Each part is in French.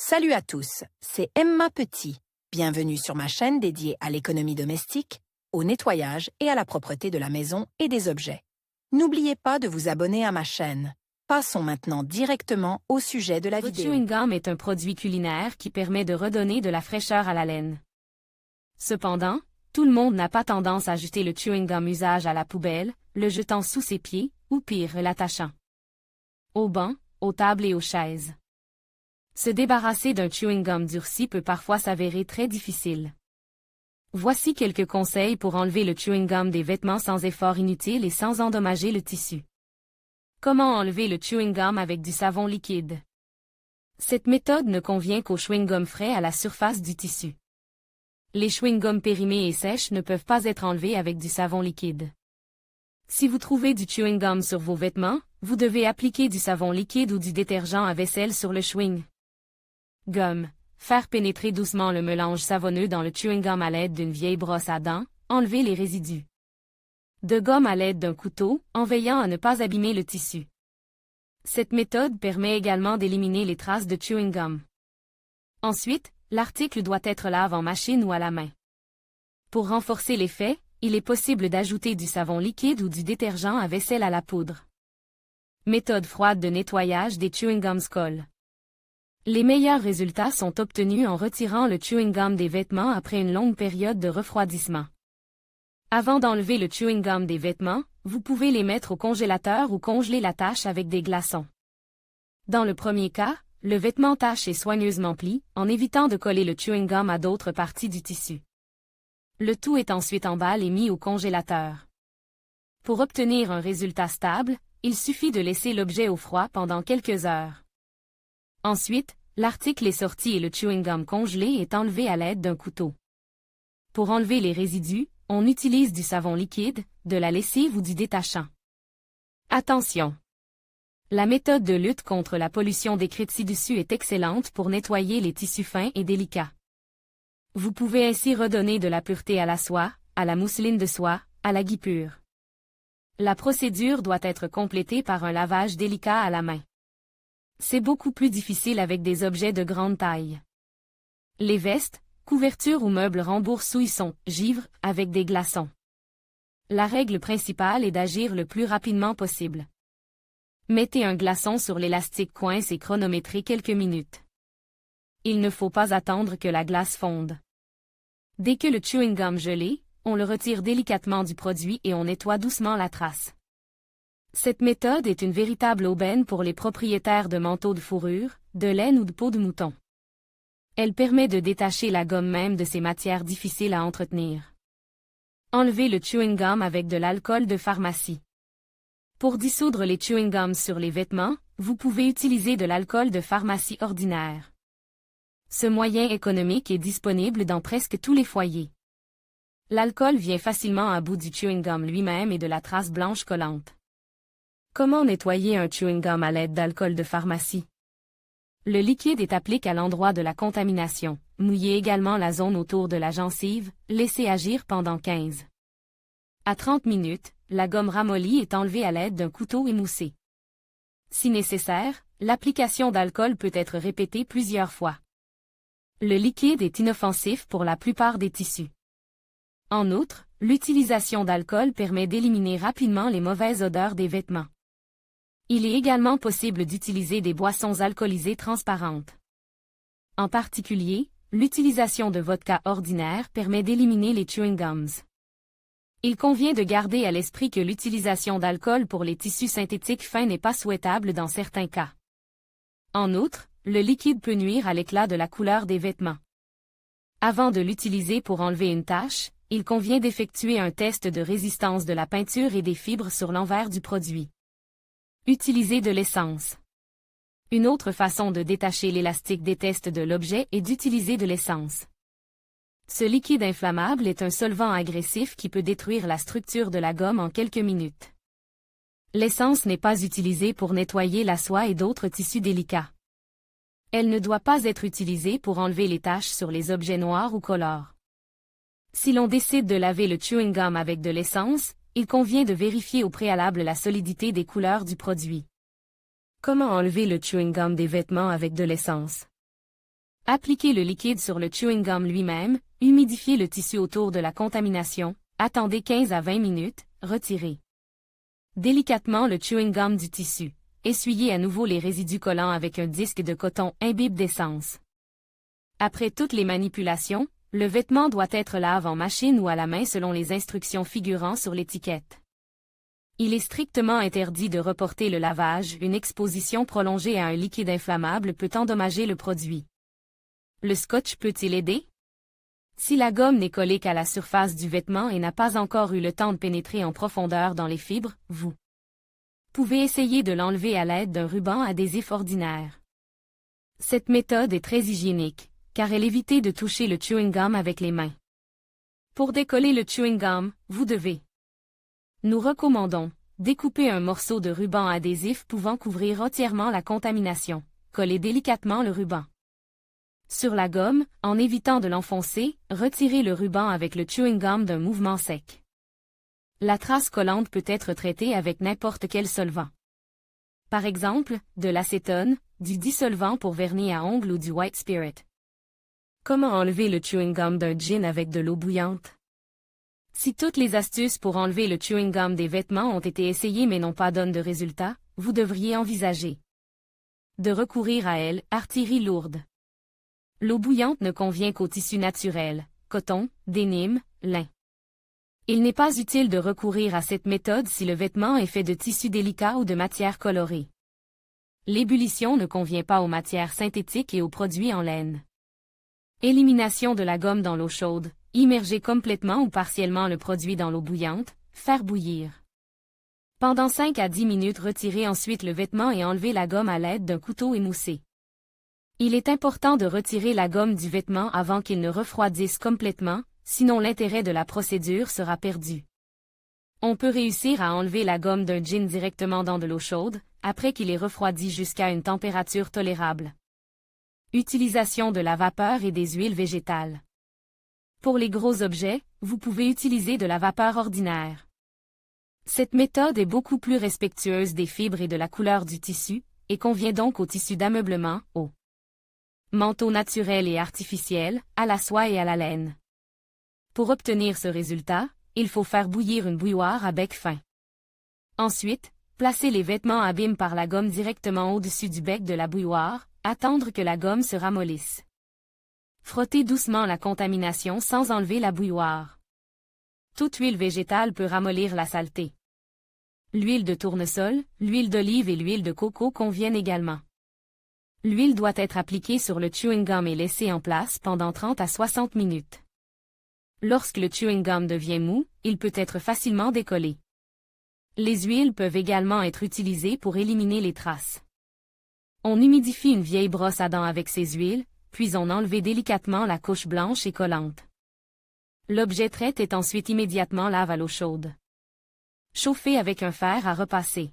Salut à tous, c'est Emma Petit. Bienvenue sur ma chaîne dédiée à l'économie domestique, au nettoyage et à la propreté de la maison et des objets. N'oubliez pas de vous abonner à ma chaîne. Passons maintenant directement au sujet de la Le vidéo. chewing gum est un produit culinaire qui permet de redonner de la fraîcheur à la laine. Cependant, tout le monde n'a pas tendance à jeter le chewing gum usage à la poubelle, le jetant sous ses pieds, ou pire, l'attachant aux bancs, aux tables et aux chaises. Se débarrasser d'un chewing gum durci peut parfois s'avérer très difficile. Voici quelques conseils pour enlever le chewing gum des vêtements sans effort inutile et sans endommager le tissu. Comment enlever le chewing gum avec du savon liquide? Cette méthode ne convient qu'aux chewing-gums frais à la surface du tissu. Les chewing-gums périmés et sèches ne peuvent pas être enlevés avec du savon liquide. Si vous trouvez du chewing-gum sur vos vêtements, vous devez appliquer du savon liquide ou du détergent à vaisselle sur le chewing-gum. Faire pénétrer doucement le mélange savonneux dans le chewing-gum à l'aide d'une vieille brosse à dents, enlever les résidus de gomme à l'aide d'un couteau, en veillant à ne pas abîmer le tissu. Cette méthode permet également d'éliminer les traces de chewing-gum. Ensuite, l'article doit être lavé en machine ou à la main. Pour renforcer l'effet, il est possible d'ajouter du savon liquide ou du détergent à vaisselle à la poudre. Méthode froide de nettoyage des chewing-gums colle. Les meilleurs résultats sont obtenus en retirant le chewing-gum des vêtements après une longue période de refroidissement. Avant d'enlever le chewing-gum des vêtements, vous pouvez les mettre au congélateur ou congeler la tâche avec des glaçons. Dans le premier cas, le vêtement tâche est soigneusement plié, en évitant de coller le chewing-gum à d'autres parties du tissu. Le tout est ensuite en balle et mis au congélateur. Pour obtenir un résultat stable, il suffit de laisser l'objet au froid pendant quelques heures. Ensuite, l'article est sorti et le chewing-gum congelé est enlevé à l'aide d'un couteau. Pour enlever les résidus, on utilise du savon liquide, de la lessive ou du détachant. Attention! La méthode de lutte contre la pollution décrite ci-dessus est excellente pour nettoyer les tissus fins et délicats. Vous pouvez ainsi redonner de la pureté à la soie, à la mousseline de soie, à la guipure. La procédure doit être complétée par un lavage délicat à la main. C'est beaucoup plus difficile avec des objets de grande taille. Les vestes, couvertures ou meubles remboursouilles sont givre avec des glaçons. La règle principale est d'agir le plus rapidement possible. Mettez un glaçon sur l'élastique coince et chronométrez quelques minutes. Il ne faut pas attendre que la glace fonde. Dès que le chewing-gum gelé, on le retire délicatement du produit et on nettoie doucement la trace. Cette méthode est une véritable aubaine pour les propriétaires de manteaux de fourrure, de laine ou de peau de mouton. Elle permet de détacher la gomme même de ces matières difficiles à entretenir. Enlevez le chewing-gum avec de l'alcool de pharmacie. Pour dissoudre les chewing-gums sur les vêtements, vous pouvez utiliser de l'alcool de pharmacie ordinaire. Ce moyen économique est disponible dans presque tous les foyers. L'alcool vient facilement à bout du chewing-gum lui-même et de la trace blanche collante. Comment nettoyer un chewing-gum à l'aide d'alcool de pharmacie? Le liquide est appliqué à l'endroit de la contamination, mouillez également la zone autour de la gencive, laissez agir pendant 15 à 30 minutes, la gomme ramollie est enlevée à l'aide d'un couteau émoussé. Si nécessaire, l'application d'alcool peut être répétée plusieurs fois. Le liquide est inoffensif pour la plupart des tissus. En outre, l'utilisation d'alcool permet d'éliminer rapidement les mauvaises odeurs des vêtements. Il est également possible d'utiliser des boissons alcoolisées transparentes. En particulier, l'utilisation de vodka ordinaire permet d'éliminer les chewing-gums. Il convient de garder à l'esprit que l'utilisation d'alcool pour les tissus synthétiques fins n'est pas souhaitable dans certains cas. En outre, le liquide peut nuire à l'éclat de la couleur des vêtements. Avant de l'utiliser pour enlever une tache, il convient d'effectuer un test de résistance de la peinture et des fibres sur l'envers du produit. Utilisez de l'essence. Une autre façon de détacher l'élastique des tests de l'objet est d'utiliser de l'essence. Ce liquide inflammable est un solvant agressif qui peut détruire la structure de la gomme en quelques minutes. L'essence n'est pas utilisée pour nettoyer la soie et d'autres tissus délicats. Elle ne doit pas être utilisée pour enlever les taches sur les objets noirs ou colores. Si l'on décide de laver le chewing-gum avec de l'essence, il convient de vérifier au préalable la solidité des couleurs du produit. Comment enlever le chewing-gum des vêtements avec de l'essence? Appliquez le liquide sur le chewing gum lui-même, humidifiez le tissu autour de la contamination, attendez 15 à 20 minutes, retirez délicatement le chewing gum du tissu. Essuyez à nouveau les résidus collants avec un disque de coton imbibe d'essence. Après toutes les manipulations, le vêtement doit être lavé en machine ou à la main selon les instructions figurant sur l'étiquette. Il est strictement interdit de reporter le lavage, une exposition prolongée à un liquide inflammable peut endommager le produit. Le scotch peut-il aider? Si la gomme n'est collée qu'à la surface du vêtement et n'a pas encore eu le temps de pénétrer en profondeur dans les fibres, vous pouvez essayer de l'enlever à l'aide d'un ruban adhésif ordinaire. Cette méthode est très hygiénique, car elle évite de toucher le chewing gum avec les mains. Pour décoller le chewing gum, vous devez. Nous recommandons découper un morceau de ruban adhésif pouvant couvrir entièrement la contamination. Collez délicatement le ruban sur la gomme, en évitant de l'enfoncer, retirez le ruban avec le chewing gum d'un mouvement sec. La trace collante peut être traitée avec n'importe quel solvant. Par exemple, de l'acétone, du dissolvant pour vernis à ongles ou du white spirit. Comment enlever le chewing gum d'un jean avec de l'eau bouillante? Si toutes les astuces pour enlever le chewing gum des vêtements ont été essayées mais n'ont pas donné de résultat, vous devriez envisager de recourir à elle, artillerie lourde. L'eau bouillante ne convient qu'aux tissus naturels, coton, dénime, lin. Il n'est pas utile de recourir à cette méthode si le vêtement est fait de tissus délicats ou de matières colorées. L'ébullition ne convient pas aux matières synthétiques et aux produits en laine. Élimination de la gomme dans l'eau chaude, immerger complètement ou partiellement le produit dans l'eau bouillante, faire bouillir. Pendant 5 à 10 minutes, retirez ensuite le vêtement et enlevez la gomme à l'aide d'un couteau émoussé. Il est important de retirer la gomme du vêtement avant qu'il ne refroidisse complètement, sinon l'intérêt de la procédure sera perdu. On peut réussir à enlever la gomme d'un jean directement dans de l'eau chaude, après qu'il ait refroidi jusqu'à une température tolérable. Utilisation de la vapeur et des huiles végétales. Pour les gros objets, vous pouvez utiliser de la vapeur ordinaire. Cette méthode est beaucoup plus respectueuse des fibres et de la couleur du tissu, et convient donc au tissu d'ameublement, aux manteaux naturels et artificiels, à la soie et à la laine. Pour obtenir ce résultat, il faut faire bouillir une bouilloire à bec fin. Ensuite, placer les vêtements abîmes par la gomme directement au-dessus du bec de la bouilloire, attendre que la gomme se ramollisse. Frotter doucement la contamination sans enlever la bouilloire. Toute huile végétale peut ramollir la saleté. L'huile de tournesol, l'huile d'olive et l'huile de coco conviennent également. L'huile doit être appliquée sur le chewing gum et laissée en place pendant 30 à 60 minutes. Lorsque le chewing gum devient mou, il peut être facilement décollé. Les huiles peuvent également être utilisées pour éliminer les traces. On humidifie une vieille brosse à dents avec ces huiles, puis on enlève délicatement la couche blanche et collante. L'objet traité est ensuite immédiatement lavé à l'eau chaude. Chauffer avec un fer à repasser.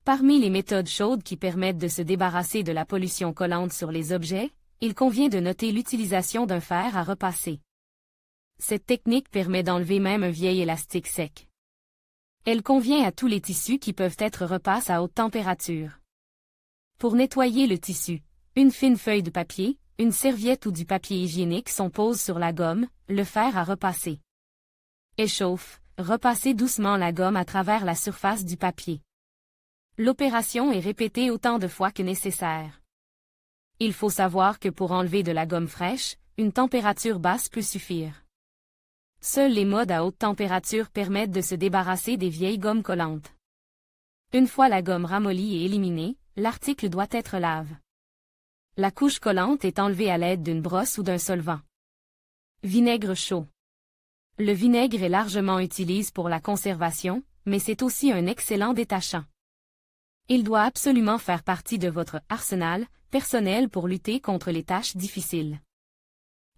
Parmi les méthodes chaudes qui permettent de se débarrasser de la pollution collante sur les objets, il convient de noter l'utilisation d'un fer à repasser. Cette technique permet d'enlever même un vieil élastique sec. Elle convient à tous les tissus qui peuvent être repassés à haute température. Pour nettoyer le tissu, une fine feuille de papier, une serviette ou du papier hygiénique sont posées sur la gomme, le fer à repasser. Échauffe, repassez doucement la gomme à travers la surface du papier. L'opération est répétée autant de fois que nécessaire. Il faut savoir que pour enlever de la gomme fraîche, une température basse peut suffire. Seuls les modes à haute température permettent de se débarrasser des vieilles gommes collantes. Une fois la gomme ramollie et éliminée, l'article doit être lavé. La couche collante est enlevée à l'aide d'une brosse ou d'un solvant. Vinaigre chaud. Le vinaigre est largement utilisé pour la conservation, mais c'est aussi un excellent détachant. Il doit absolument faire partie de votre arsenal personnel pour lutter contre les tâches difficiles.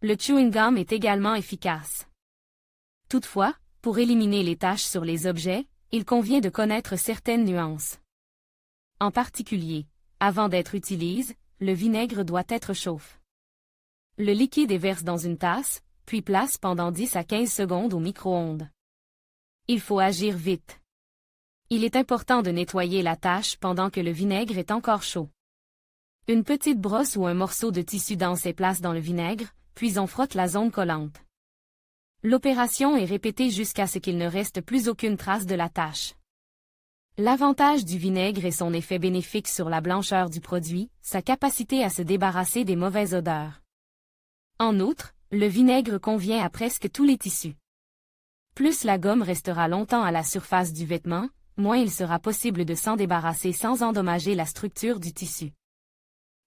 Le chewing gum est également efficace. Toutefois, pour éliminer les taches sur les objets, il convient de connaître certaines nuances. En particulier, avant d'être utilisé, le vinaigre doit être chauffe. Le liquide est versé dans une tasse, puis place pendant 10 à 15 secondes au micro-ondes. Il faut agir vite. Il est important de nettoyer la tache pendant que le vinaigre est encore chaud. Une petite brosse ou un morceau de tissu dense est placé dans le vinaigre, puis on frotte la zone collante. L'opération est répétée jusqu'à ce qu'il ne reste plus aucune trace de la tache. L'avantage du vinaigre est son effet bénéfique sur la blancheur du produit, sa capacité à se débarrasser des mauvaises odeurs. En outre, le vinaigre convient à presque tous les tissus. Plus la gomme restera longtemps à la surface du vêtement, moins il sera possible de s'en débarrasser sans endommager la structure du tissu.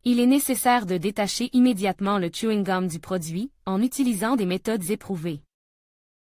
Il est nécessaire de détacher immédiatement le chewing gum du produit, en utilisant des méthodes éprouvées.